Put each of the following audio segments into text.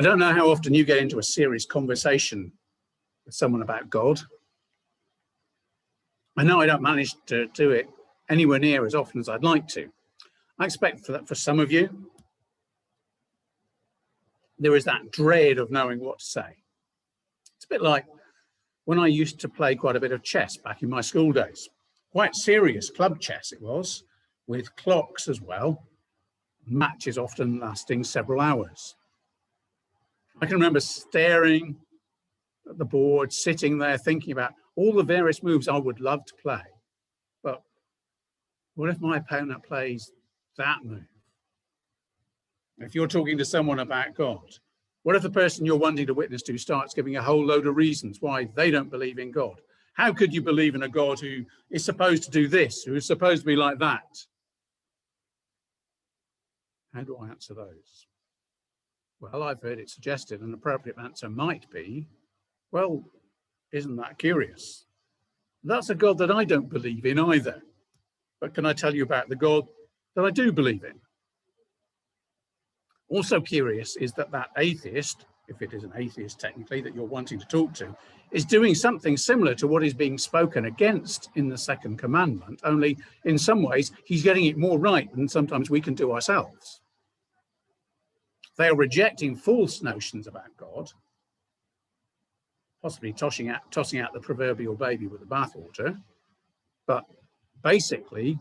I don't know how often you get into a serious conversation with someone about God. I know I don't manage to do it anywhere near as often as I'd like to. I expect that for some of you, there is that dread of knowing what to say. It's a bit like when I used to play quite a bit of chess back in my school days. Quite serious club chess it was, with clocks as well, matches often lasting several hours. I can remember staring at the board, sitting there thinking about all the various moves I would love to play. But what if my opponent plays that move? If you're talking to someone about God, what if the person you're wanting to witness to starts giving a whole load of reasons why they don't believe in God? How could you believe in a God who is supposed to do this, who is supposed to be like that? How do I answer those? Well, I've heard it suggested an appropriate answer might be, well, isn't that curious? That's a God that I don't believe in either. But can I tell you about the God that I do believe in? Also curious is that atheist, if it is an atheist technically that you're wanting to talk to, is doing something similar to what is being spoken against in the second commandment, only in some ways he's getting it more right than sometimes we can do ourselves. They are rejecting false notions about God, possibly tossing out the proverbial baby with the bathwater, but basically,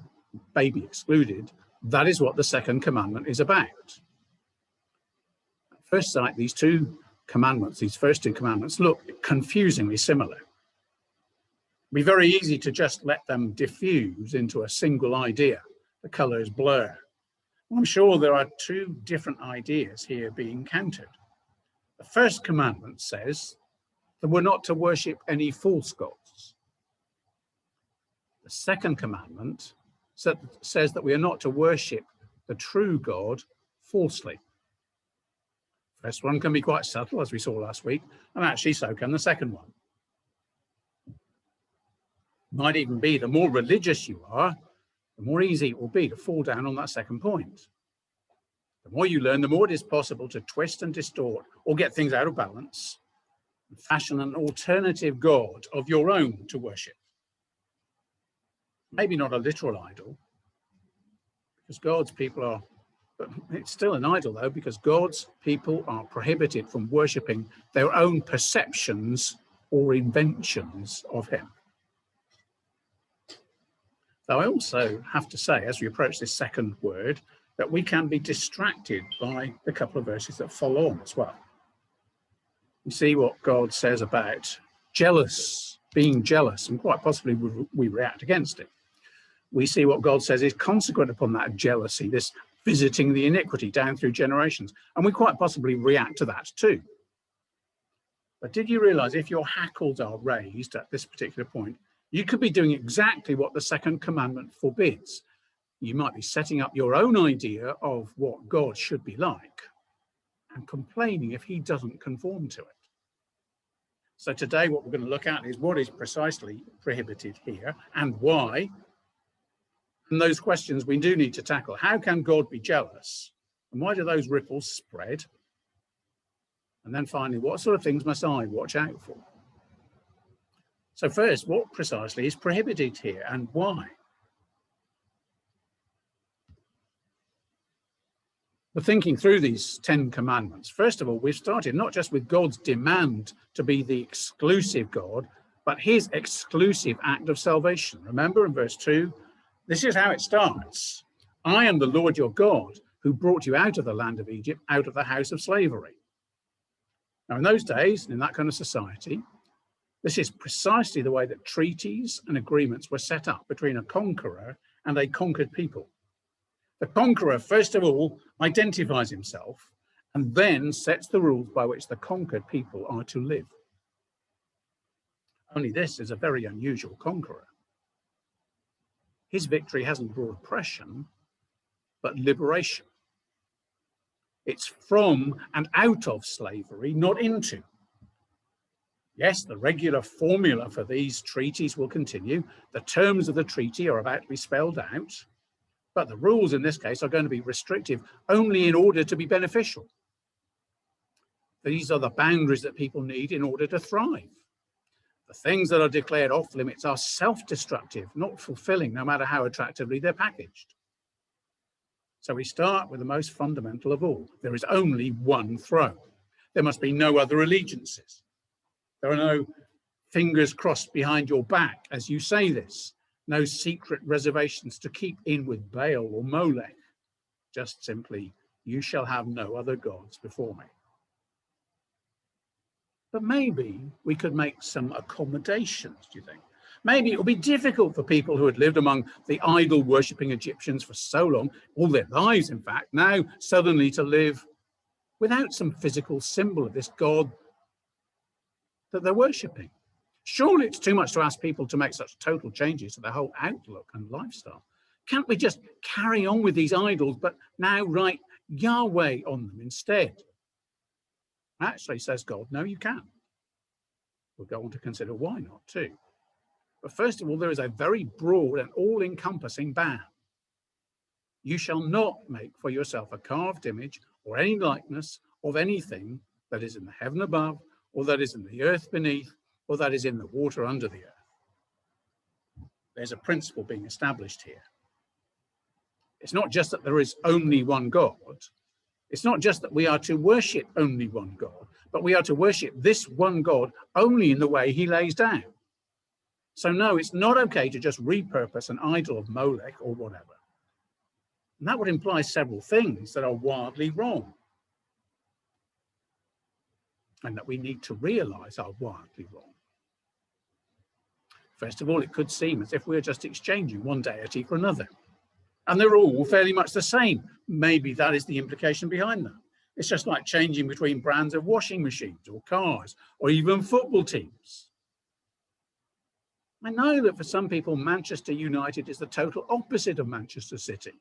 baby excluded, that is what the second commandment is about. At first sight, these first two commandments look confusingly similar. It'd be very easy to just let them diffuse into a single idea. The colours blur. I'm sure there are two different ideas here being countered. The first commandment says that we're not to worship any false gods. The second commandment says that we are not to worship the true God falsely. First one can be quite subtle, as we saw last week, and actually so can the second one. Might even be the more religious you are, the more easy it will be to fall down on that second point. The more you learn, the more it is possible to twist and distort or get things out of balance and fashion an alternative God of your own to worship. Maybe not a literal idol, because God's people are, but it's still an idol though, because God's people are prohibited from worshipping their own perceptions or inventions of him. Though I also have to say, as we approach this second word, that we can be distracted by the couple of verses that follow on as well. We see what God says about being jealous, and quite possibly we react against it. We see what God says is consequent upon that jealousy, this visiting the iniquity down through generations, and we quite possibly react to that too. But did you realize if your hackles are raised at this particular point, you could be doing exactly what the second commandment forbids. You might be setting up your own idea of what God should be like and complaining if he doesn't conform to it. So today what we're going to look at is what is precisely prohibited here and why. And those questions we do need to tackle. How can God be jealous? And why do those ripples spread? And then finally, what sort of things must I watch out for? So first, what precisely is prohibited here and why? But thinking through these 10 commandments, first of all, we've started not just with God's demand to be the exclusive God, but his exclusive act of salvation. Remember in verse 2, this is how it starts. I am the Lord your God who brought you out of the land of Egypt, out of the house of slavery. Now in those days, in that kind of society, this is precisely the way that treaties and agreements were set up between a conqueror and a conquered people. The conqueror, first of all, identifies himself and then sets the rules by which the conquered people are to live. Only this is a very unusual conqueror. His victory hasn't brought oppression, but liberation. It's from and out of slavery, not into. Yes, the regular formula for these treaties will continue. The terms of the treaty are about to be spelled out, but the rules in this case are going to be restrictive only in order to be beneficial. These are the boundaries that people need in order to thrive. The things that are declared off limits are self-destructive, not fulfilling, no matter how attractively they're packaged. So we start with the most fundamental of all. There is only one throne. There must be no other allegiances. There are no fingers crossed behind your back as you say this. No secret reservations to keep in with Baal or Molech. Just simply, you shall have no other gods before me. But maybe we could make some accommodations, do you think? Maybe it would be difficult for people who had lived among the idol-worshipping Egyptians for so long, all their lives, in fact, now suddenly to live without some physical symbol of this God that they're worshipping. Surely it's too much to ask people to make such total changes to their whole outlook and lifestyle. Can't we just carry on with these idols, but now write Yahweh on them instead? Actually, says God, no, you can't. We'll go on to consider why not too. But first of all, there is a very broad and all-encompassing ban. You shall not make for yourself a carved image or any likeness of anything that is in the heaven above, or that is in the earth beneath, or that is in the water under the earth. There's a principle being established here. It's not just that there is only one God. It's not just that we are to worship only one God, but we are to worship this one God only in the way he lays down. So no, it's not okay to just repurpose an idol of Molech or whatever. And that would imply several things that are wildly wrong, and that we need to realize are wildly wrong. First of all, it could seem as if we're just exchanging one deity for another, and they're all fairly much the same. Maybe that is the implication behind that. It's just like changing between brands of washing machines or cars or even football teams. I know that for some people, Manchester United is the total opposite of Manchester City.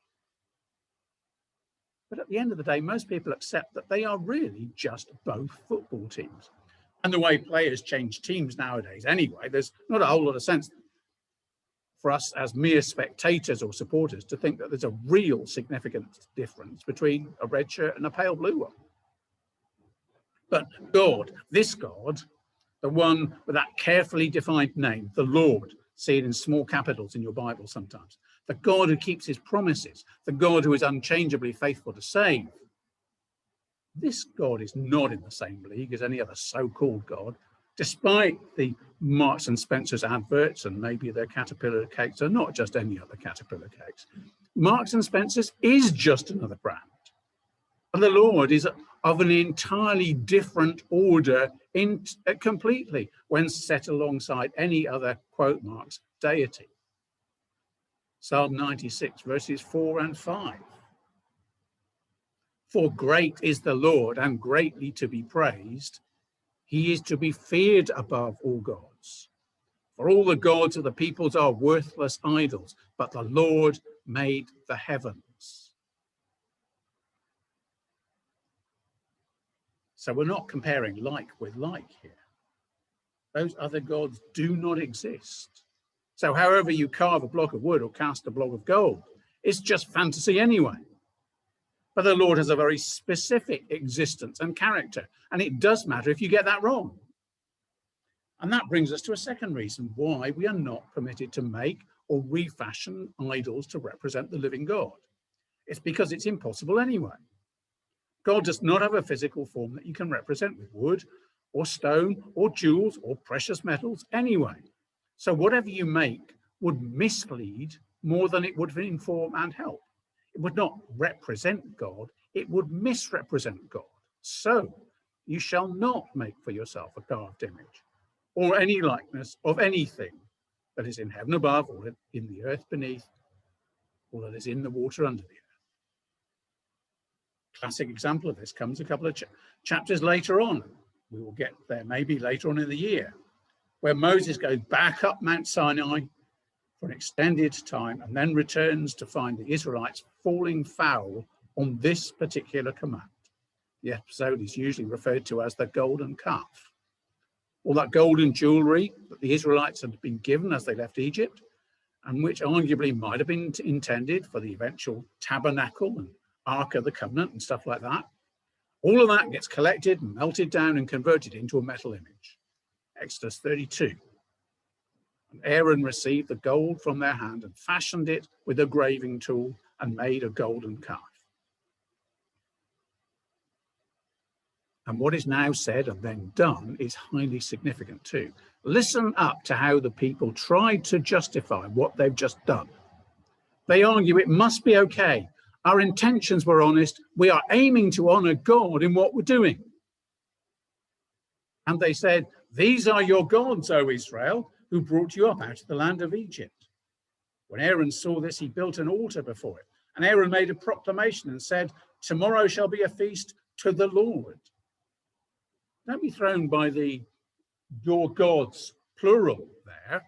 But at the end of the day, most people accept that they are really just both football teams. And the way players change teams nowadays anyway, there's not a whole lot of sense for us as mere spectators or supporters to think that there's a real significant difference between a red shirt and a pale blue one. But God, this God, the one with that carefully defined name, the Lord, see it in small capitals in your Bible sometimes, the God who keeps his promises, the God who is unchangeably faithful to save. This God is not in the same league as any other so-called God, despite the Marks and Spencer's adverts and maybe their Caterpillar cakes are not just any other Caterpillar cakes. Marks and Spencer's is just another brand. And the Lord is of an entirely different order completely when set alongside any other, quote marks, deity. Psalm 96, verses 4 and 5. For great is the Lord and greatly to be praised. He is to be feared above all gods. For all the gods of the peoples are worthless idols, but the Lord made the heavens. So we're not comparing like with like here. Those other gods do not exist. So however you carve a block of wood or cast a block of gold, it's just fantasy anyway. But the Lord has a very specific existence and character, and it does matter if you get that wrong. And that brings us to a second reason why we are not permitted to make or refashion idols to represent the living God. It's because it's impossible anyway. God does not have a physical form that you can represent with wood or stone or jewels or precious metals anyway. So whatever you make would mislead more than it would inform and help. It would not represent God, it would misrepresent God. So you shall not make for yourself a carved image or any likeness of anything that is in heaven above or in the earth beneath or that is in the water under the earth. Classic example of this comes a couple of chapters later on. We will get there maybe later on in the year, where Moses goes back up Mount Sinai for an extended time and then returns to find the Israelites falling foul on this particular command. The episode is usually referred to as the golden calf. All that golden jewelry that the Israelites had been given as they left Egypt, and which arguably might have been intended for the eventual tabernacle and Ark of the Covenant and stuff like that, All of that gets collected, melted down, and converted into a metal image. Exodus 32. And Aaron received the gold from their hand and fashioned it with a graving tool and made a golden calf. And what is now said and then done is highly significant too. Listen up to how the people tried to justify what they've just done. They argue it must be okay. Our intentions were honest. We are aiming to honor God in what we're doing. And they said, these are your gods, O Israel, who brought you up out of the land of Egypt. When Aaron saw this, he built an altar before it. And Aaron made a proclamation and said, tomorrow shall be a feast to the Lord. Don't be thrown by the your gods plural there.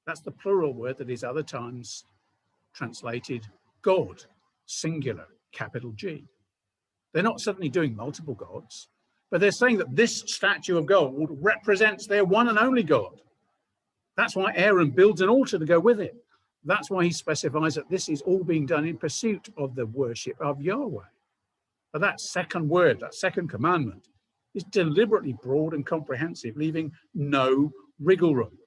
That's the plural word that is other times translated God, singular, capital G. They're not suddenly doing multiple gods, but they're saying that this statue of gold represents their one and only God. That's why Aaron builds an altar to go with it. That's why he specifies that this is all being done in pursuit of the worship of Yahweh. But that second word, that second commandment, is deliberately broad and comprehensive, leaving no wriggle room.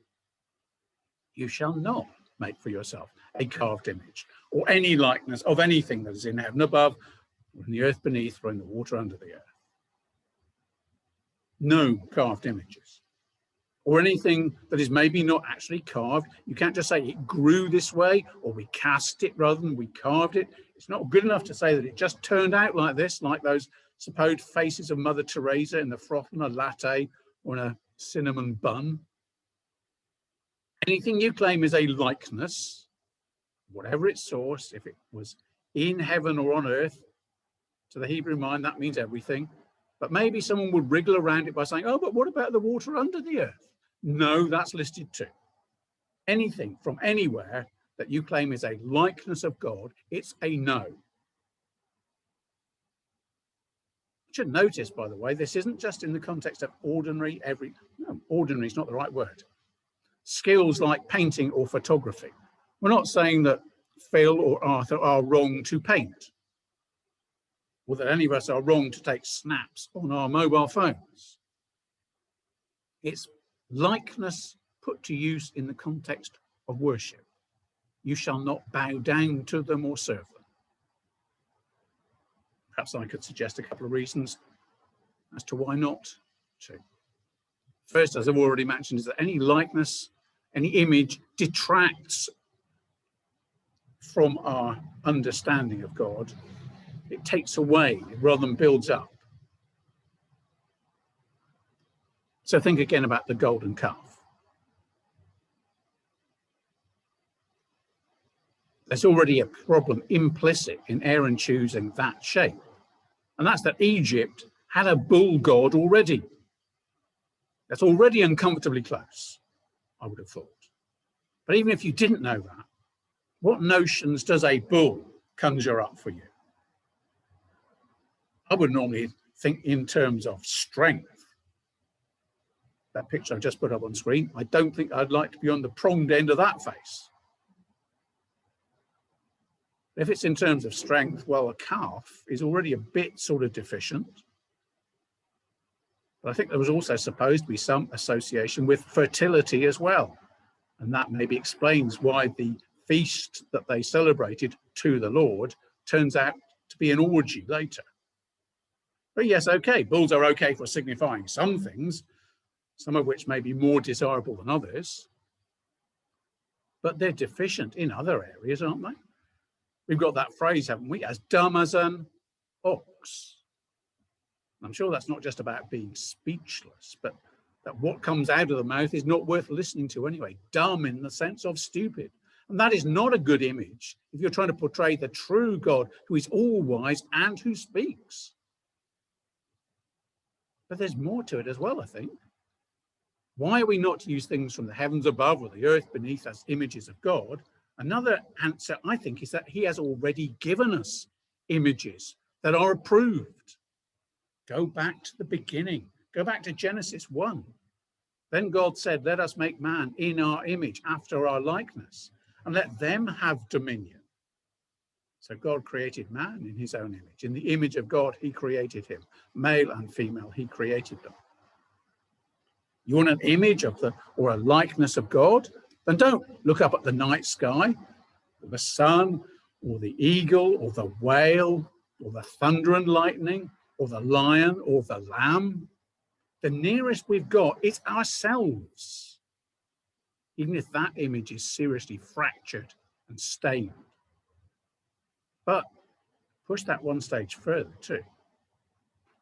You shall not make for yourself a carved image or any likeness of anything that is in heaven above, or in the earth beneath, or in the water under the earth. No carved images. Or anything that is maybe not actually carved. You can't just say it grew this way, or we cast it rather than we carved it. It's not good enough to say that it just turned out like this, like those supposed faces of Mother Teresa in the froth on a latte or in a cinnamon bun. Anything you claim is a likeness, whatever its source, if it was in heaven or on earth, to the Hebrew mind, that means everything. But maybe someone would wriggle around it by saying, oh, but what about the water under the earth? No, that's listed too. Anything from anywhere that you claim is a likeness of God, it's a no. You should notice, by the way, this isn't just in the context of ordinary, ordinary is not the right word. Skills like painting or photography. We're not saying that Phil or Arthur are wrong to paint, or that any of us are wrong to take snaps on our mobile phones. It's likeness put to use in the context of worship. You shall not bow down to them or serve them. Perhaps I could suggest a couple of reasons as to why not to. First, as I've already mentioned, is that any likeness, any image detracts from our understanding of God. It takes away rather than builds up. So think again about the golden calf. There's already a problem implicit in Aaron choosing that shape. And that's that Egypt had a bull god already. That's already uncomfortably close, I would have thought. But even if you didn't know that, what notions does a bull conjure up for you? I would normally think in terms of strength. That picture I've just put up on screen, I don't think I'd like to be on the pronged end of that face. If it's in terms of strength, well, a calf is already a bit sort of deficient. But I think there was also supposed to be some association with fertility as well. And that maybe explains why the feast that they celebrated to the Lord turns out to be an orgy later. But yes, okay, bulls are okay for signifying some things, some of which may be more desirable than others. But they're deficient in other areas, aren't they? We've got that phrase, haven't we? As dumb as an ox. I'm sure that's not just about being speechless, but that what comes out of the mouth is not worth listening to anyway. Dumb in the sense of stupid. And that is not a good image if you're trying to portray the true God who is all wise and who speaks. But there's more to it as well, I think. Why are we not to use things from the heavens above or the earth beneath as images of God? Another answer, I think, is that he has already given us images that are approved. Go back to the beginning. Go back to Genesis 1. Then God said, let us make man in our image, after our likeness, and let them have dominion. So God created man in his own image. In the image of God, he created him. Male and female, he created them. You want an image of or a likeness of God? Then don't look up at the night sky, or the sun, or the eagle, or the whale, or the thunder and lightning, or the lion, or the lamb. The nearest we've got is ourselves, even if that image is seriously fractured and stained. But push that one stage further too.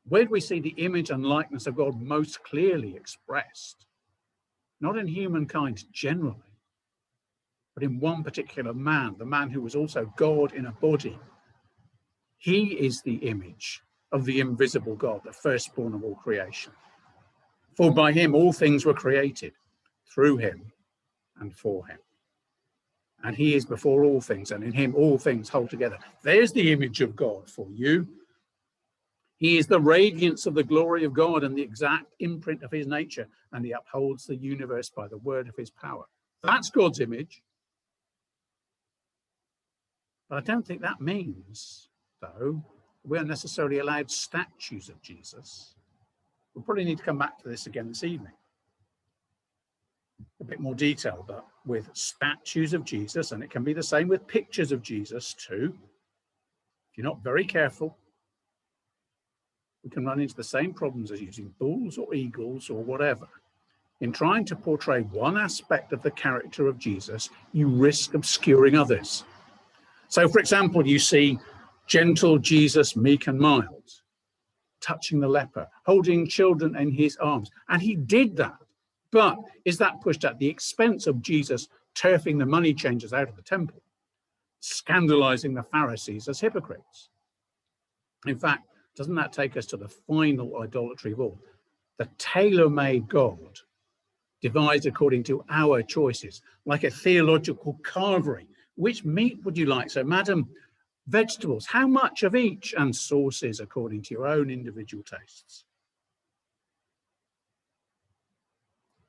Where do we see the image and likeness of God most clearly expressed? Not in humankind generally, but in one particular man, the man who was also God in a body. He is the image of the invisible God, the firstborn of all creation. For by him all things were created, through him and for him. And he is before all things, and in him all things hold together. There's the image of God for you. He is the radiance of the glory of God and the exact imprint of his nature, and he upholds the universe by the word of his power. That's God's image. But I don't think that means, though, we are necessarily allowed statues of Jesus. We'll probably need to come back to this again this evening. A bit more detail, but with statues of Jesus, and it can be the same with pictures of Jesus too. If you're not very careful, we can run into the same problems as using bulls or eagles or whatever. In trying to portray one aspect of the character of Jesus, you risk obscuring others. So, for example, you see gentle Jesus, meek and mild, touching the leper, holding children in his arms. And he did that. But is that pushed at the expense of Jesus turfing the money changers out of the temple, scandalizing the Pharisees as hypocrites? In fact, doesn't that take us to the final idolatry of all? The tailor-made God, devised according to our choices, like a theological carvery. Which meat would you like? So, madam, vegetables, how much of each? And sauces according to your own individual tastes.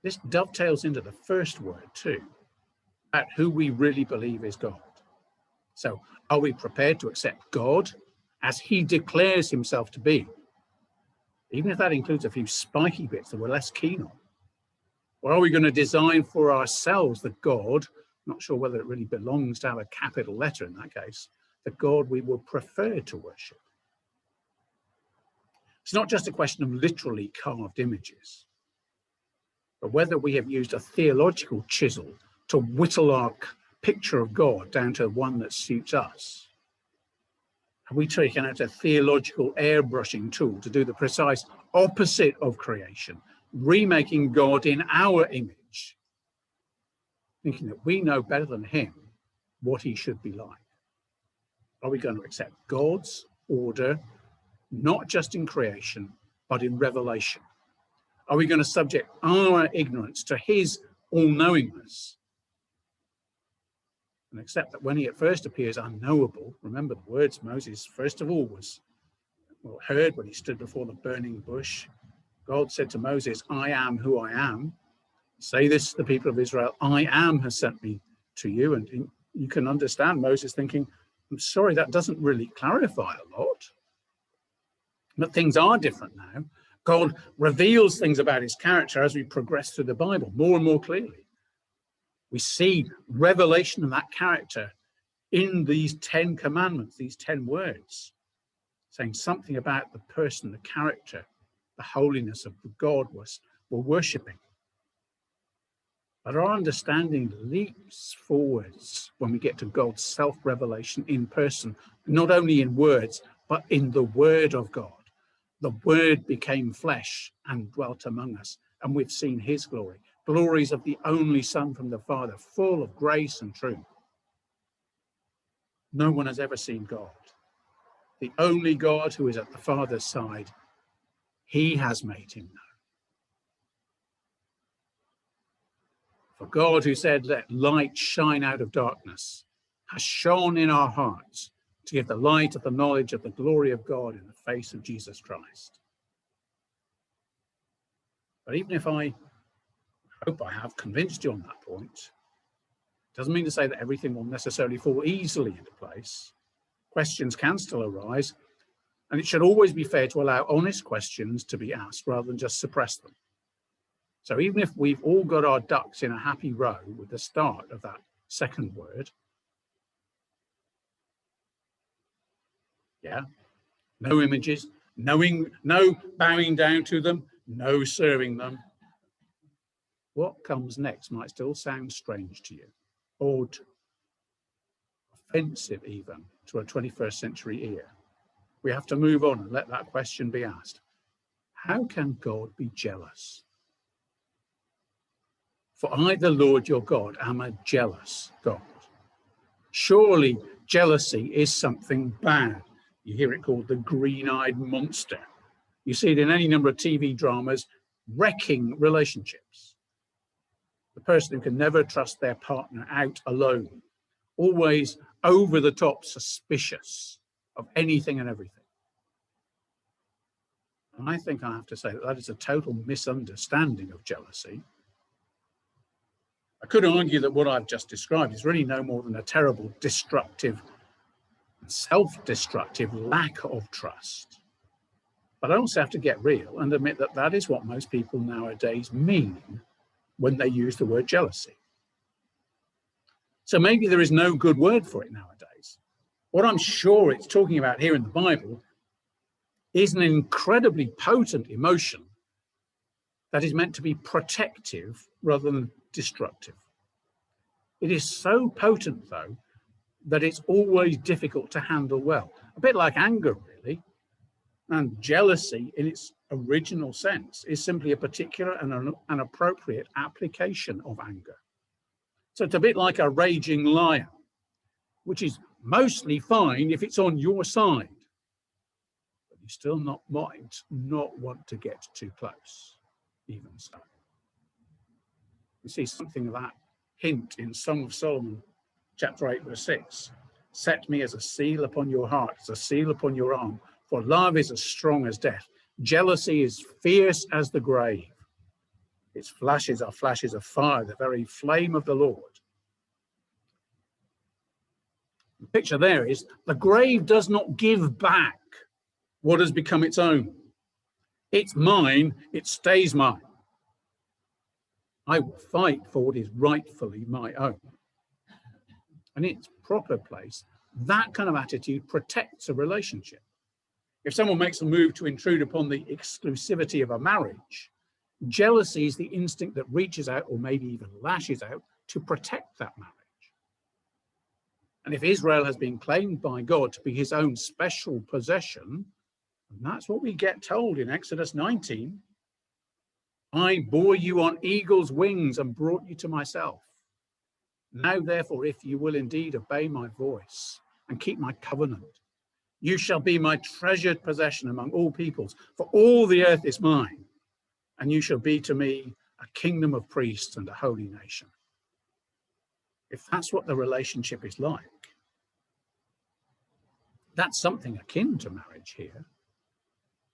This dovetails into the first word too, about who we really believe is God. So are we prepared to accept God as he declares himself to be, even if that includes a few spiky bits that we're less keen on? Or are we going to design for ourselves the God, not sure whether it really belongs to have a capital letter in that case, the God we would prefer to worship? It's not just a question of literally carved images, but whether we have used a theological chisel to whittle our picture of God down to one that suits us. Have we taken out a theological airbrushing tool to do the precise opposite of creation, remaking God in our image, thinking that we know better than him what he should be like? Are we going to accept God's order, not just in creation, but in revelation? Are we going to subject our ignorance to his all-knowingness and accept that when he at first appears unknowable, remember the words Moses first of all heard when he stood before the burning bush. God said to Moses, I am who I am. Say this to the people of Israel, I am has sent me to you. And you can understand Moses thinking, I'm sorry, that doesn't really clarify a lot. But things are different now. God reveals things about his character as we progress through the Bible more and more clearly. We see revelation of that character in these 10 commandments, these 10 words, saying something about the person, the character, the holiness of the God we're worshipping. But our understanding leaps forwards when we get to God's self-revelation in person, not only in words, but in the Word of God. The Word became flesh and dwelt among us, and we've seen his glory, glories of the only Son from the Father, full of grace and truth. No one has ever seen God. The only God who is at the Father's side, he has made him known. For God, who said, let light shine out of darkness, has shone in our hearts to give the light of the knowledge of the glory of God in the face of Jesus Christ. But even if I hope I have convinced you on that point, doesn't mean to say that everything will necessarily fall easily into place. Questions can still arise, and it should always be fair to allow honest questions to be asked rather than just suppress them. So even if we've all got our ducks in a happy row with the start of that second word, no images, no bowing down to them, no serving them, what comes next might still sound strange to you, odd, offensive even to a 21st century ear. We have to move on and let that question be asked. How can God be jealous? For I, the Lord your God, am a jealous God. Surely jealousy is something bad. You hear it called the green-eyed monster. You see it in any number of TV dramas, wrecking relationships. The person who can never trust their partner out alone, always over the top suspicious of anything and everything. And I think I have to say that is a total misunderstanding of jealousy. I could argue that what I've just described is really no more than a terrible, destructive, self-destructive lack of trust. But I also have to get real and admit that that is what most people nowadays mean when they use the word jealousy. So maybe there is no good word for it nowadays. What I'm sure it's talking about here in the Bible is an incredibly potent emotion that is meant to be protective rather than destructive. It is so potent, though, that it's always difficult to handle well. A bit like anger, really. And jealousy, in its original sense, is simply a particular and an appropriate application of anger. So it's a bit like a raging lion, which is mostly fine if it's on your side. But you still might not want to get too close, even so. You see something of that hint in Song of Solomon, chapter 8, verse 6. Set me as a seal upon your heart, as a seal upon your arm, for love is as strong as death. Jealousy is fierce as the grave. Its flashes are flashes of fire, the very flame of the Lord. The picture there is the grave does not give back what has become its own. It's mine, it stays mine. I will fight for what is rightfully my own. And in its proper place, that kind of attitude protects a relationship. If someone makes a move to intrude upon the exclusivity of a marriage, jealousy is the instinct that reaches out, or maybe even lashes out, to protect that marriage. And if Israel has been claimed by God to be his own special possession, and that's what we get told in Exodus 19, I bore you on eagle's wings and brought you to myself. Now, therefore, if you will indeed obey my voice and keep my covenant, you shall be my treasured possession among all peoples, for all the earth is mine, and you shall be to me a kingdom of priests and a holy nation. If that's what the relationship is like, that's something akin to marriage here.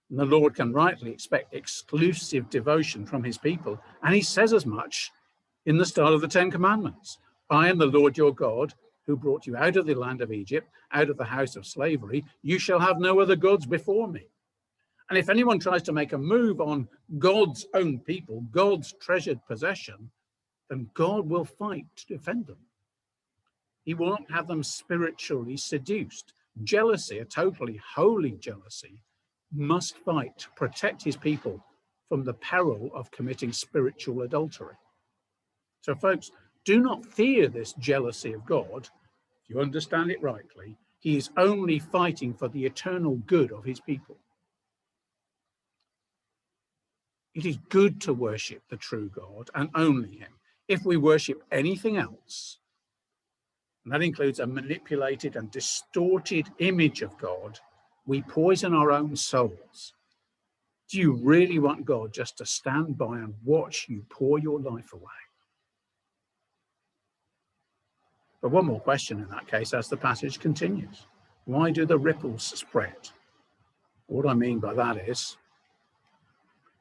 And the Lord can rightly expect exclusive devotion from his people, and he says as much in the start of the Ten Commandments. I am the Lord your God, who brought you out of the land of Egypt, out of the house of slavery. You shall have no other gods before me. And if anyone tries to make a move on God's own people, God's treasured possession, then God will fight to defend them. He will not have them spiritually seduced. Jealousy, a totally holy jealousy, must fight to protect his people from the peril of committing spiritual adultery. So, folks, do not fear this jealousy of God. If you understand it rightly, he is only fighting for the eternal good of his people. It is good to worship the true God and only him. If we worship anything else, and that includes a manipulated and distorted image of God, we poison our own souls. Do you really want God just to stand by and watch you pour your life away? But one more question in that case as the passage continues. Why do the ripples spread? What I mean by that is,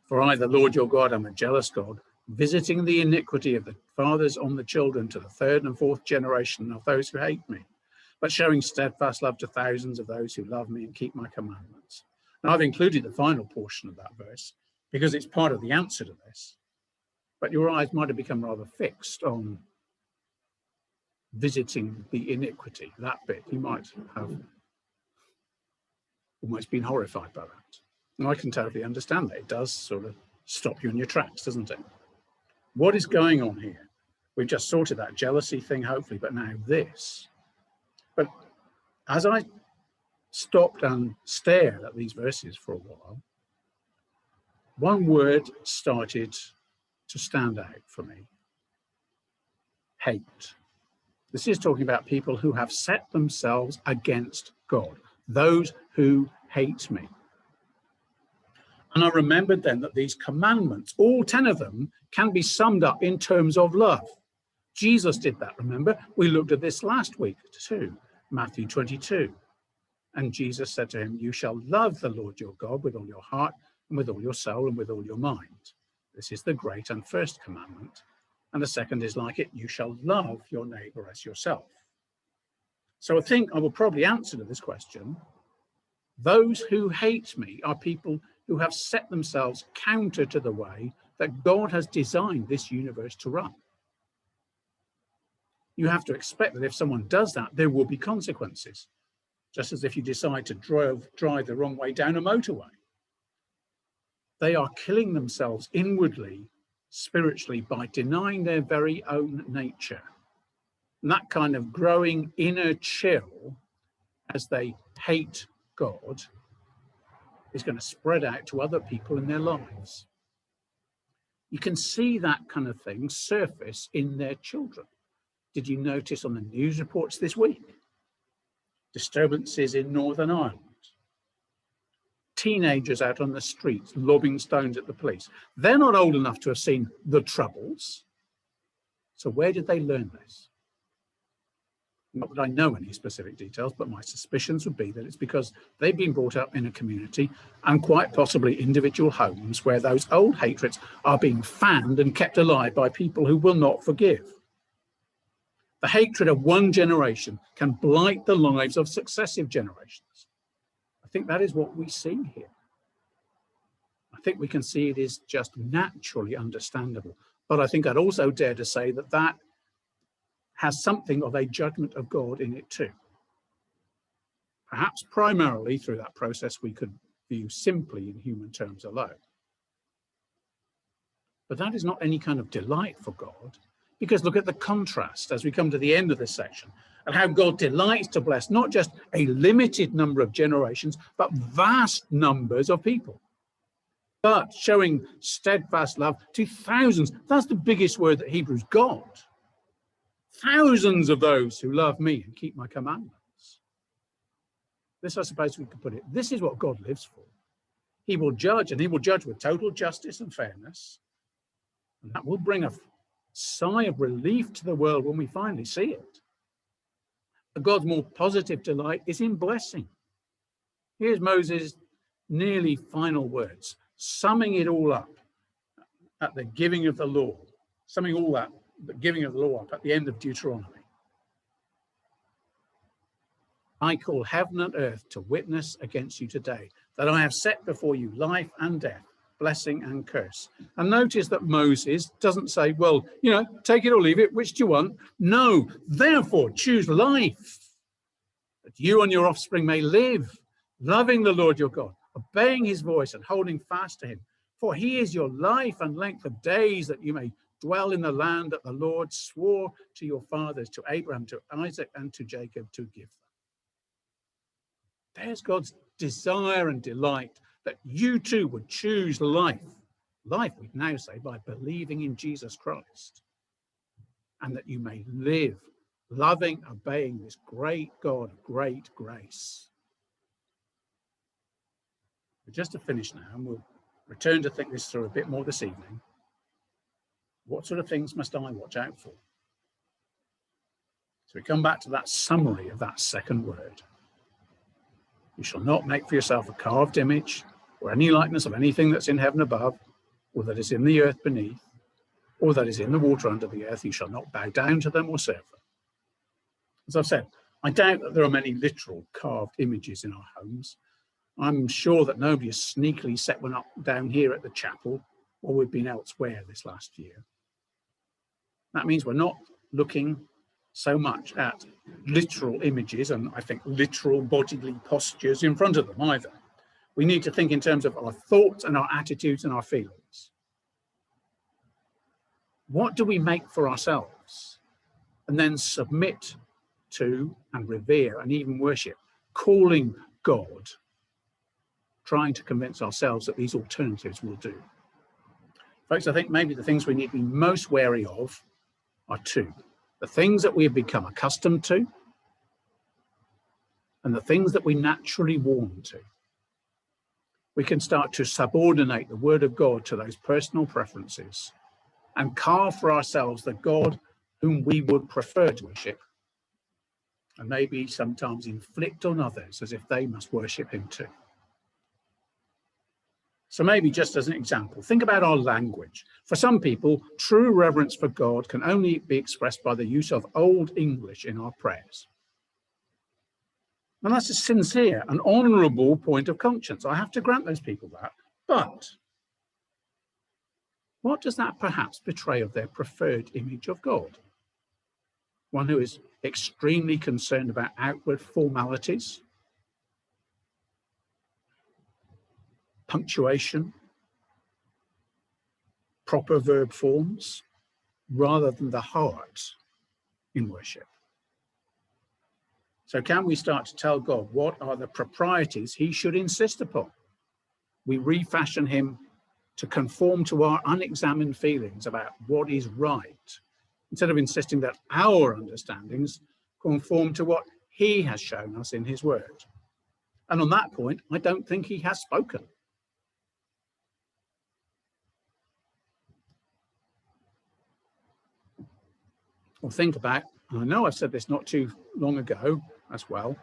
for I, the Lord your God, am a jealous God, visiting the iniquity of the fathers on the children to the third and fourth generation of those who hate me, but showing steadfast love to thousands of those who love me and keep my commandments. Now, I've included the final portion of that verse because it's part of the answer to this, but your eyes might have become rather fixed on visiting the iniquity, that bit. You might have almost been horrified by that. And I can totally understand that. It does sort of stop you in your tracks, doesn't it? What is going on here? We've just sorted that jealousy thing, hopefully, but now this. But as I stopped and stared at these verses for a while, one word started to stand out for me. Hate. This is talking about people who have set themselves against God, those who hate me. And I remembered then that these commandments, all 10 of them, can be summed up in terms of love. Jesus did that, remember? We looked at this last week too, Matthew 22. And Jesus said to him, you shall love the Lord your God with all your heart and with all your soul and with all your mind. This is the great and first commandment. And the second is like it, you shall love your neighbor as yourself. So I think I will probably answer to this question. Those who hate me are people who have set themselves counter to the way that God has designed this universe to run. You have to expect that if someone does that, there will be consequences, just as if you decide to drive the wrong way down a motorway. They are killing themselves inwardly, spiritually, by denying their very own nature. And that kind of growing inner chill as they hate God is going to spread out to other people in their lives. You can see that kind of thing surface in their children. Did you notice on the news reports this week? Disturbances in Northern Ireland. Teenagers out on the streets lobbing stones at the police. They're not old enough to have seen the Troubles. So where did they learn this? Not that I know any specific details, but my suspicions would be that it's because they've been brought up in a community and quite possibly individual homes where those old hatreds are being fanned and kept alive by people who will not forgive. The hatred of one generation can blight the lives of successive generations. I think that is what we see here. I think we can see it is just naturally understandable. But I think I'd also dare to say that that has something of a judgment of God in it too. Perhaps primarily through that process we could view simply in human terms alone. But that is not any kind of delight for God, because look at the contrast as we come to the end of this section and how God delights to bless not just a limited number of generations, but vast numbers of people. But showing steadfast love to thousands. That's the biggest word that Hebrews got. Thousands of those who love me and keep my commandments. This, I suppose we could put it, this is what God lives for. He will judge, and he will judge with total justice and fairness. And that will bring a sigh of relief to the world when we finally see it. But God's more positive delight is in blessing. Here's Moses' nearly final words, summing it all up at the giving of the law, summing all that, the giving of the law up at the end of Deuteronomy. I call heaven and earth to witness against you today, that I have set before you life and death, blessing and curse. And notice that Moses doesn't say, well, take it or leave it, which do you want? No, therefore choose life, that you and your offspring may live, loving the Lord your God, obeying his voice and holding fast to him. For he is your life and length of days, that you may dwell in the land that the Lord swore to your fathers, to Abraham, to Isaac, and to Jacob, to give them. There's God's desire and delight that you too would choose life. Life, we now say, by believing in Jesus Christ. And that you may live, loving, obeying this great God of great grace. But just to finish now, and we'll return to think this through a bit more this evening. What sort of things must I watch out for? So we come back to that summary of that second word. You shall not make for yourself a carved image or any likeness of anything that's in heaven above, or that is in the earth beneath, or that is in the water under the earth. You shall not bow down to them or serve them. As I've said, I doubt that there are many literal carved images in our homes. I'm sure that nobody has sneakily set one up down here at the chapel, or we've been elsewhere this last year. That means we're not looking so much at literal images and I think literal bodily postures in front of them either. We need to think in terms of our thoughts and our attitudes and our feelings. What do we make for ourselves and then submit to and revere and even worship, calling God, trying to convince ourselves that these alternatives will do? Folks, I think maybe the things we need to be most wary of are two: the things that we have become accustomed to and the things that we naturally warm to. We can start to subordinate the word of God to those personal preferences and carve for ourselves the God whom we would prefer to worship, and maybe sometimes inflict on others as if they must worship him too. So maybe just as an example, think about our language. For some people, true reverence for God can only be expressed by the use of Old English in our prayers. And that's a sincere and honourable point of conscience. I have to grant those people that. But what does that perhaps betray of their preferred image of God? One who is extremely concerned about outward formalities, punctuation, proper verb forms, rather than the heart in worship. So can we start to tell God what are the proprieties he should insist upon? We refashion him to conform to our unexamined feelings about what is right, instead of insisting that our understandings conform to what he has shown us in his word. And on that point, I don't think he has spoken. Or think about, I know I've said this not too long ago as well,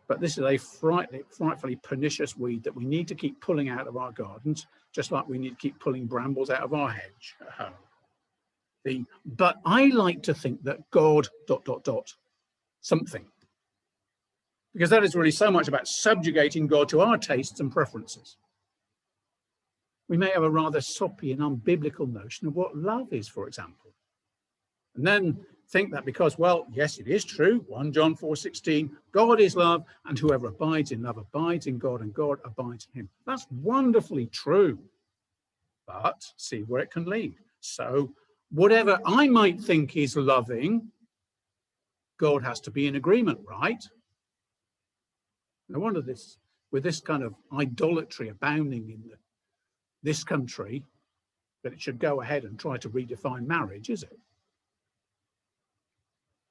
but this is a frightfully pernicious weed that we need to keep pulling out of our gardens, just like we need to keep pulling brambles out of our hedge at home. But I like to think that God ... something. Because that is really so much about subjugating God to our tastes and preferences. We may have a rather soppy and unbiblical notion of what love is, for example. And then think that because, well, yes, it is true, 1 John 4:16, God is love, and whoever abides in love abides in God, and God abides in him. That's wonderfully true. But see where it can lead. So whatever I might think is loving, God has to be in agreement, right? No wonder this, with this kind of idolatry abounding in this country, that it should go ahead and try to redefine marriage, is it?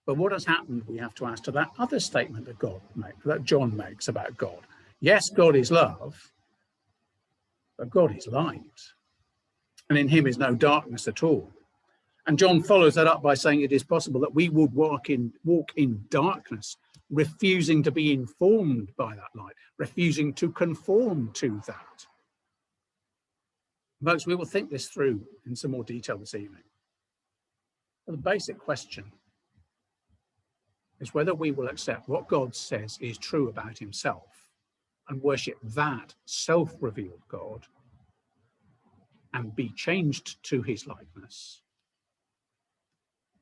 But what has happened, we have to ask, to that other statement that John makes about God. Yes, God is love, but God is light, and in him is no darkness at all. And John follows that up by saying it is possible that we would walk in darkness, refusing to be informed by that light, refusing to conform to that. Folks, we will think this through in some more detail this evening. But the basic question is whether we will accept what God says is true about himself and worship that self-revealed God and be changed to his likeness.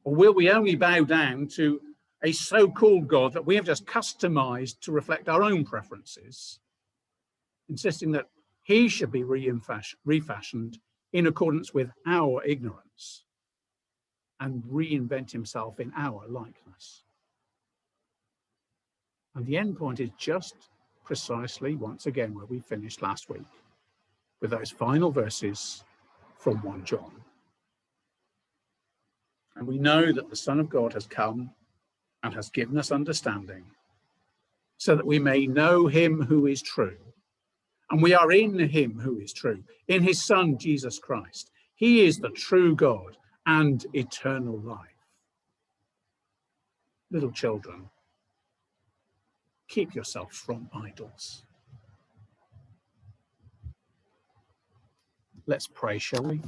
Or will we only bow down to a so-called God that we have just customized to reflect our own preferences, insisting that he should be refashioned in accordance with our ignorance and reinvent himself in our likeness? And the end point is just precisely, once again, where we finished last week, with those final verses from 1 John. And we know that the Son of God has come and has given us understanding, so that we may know him who is true. And we are in him who is true, in his Son, Jesus Christ. He is the true God and eternal life. Little children, keep yourself from idols. Let's pray, shall we?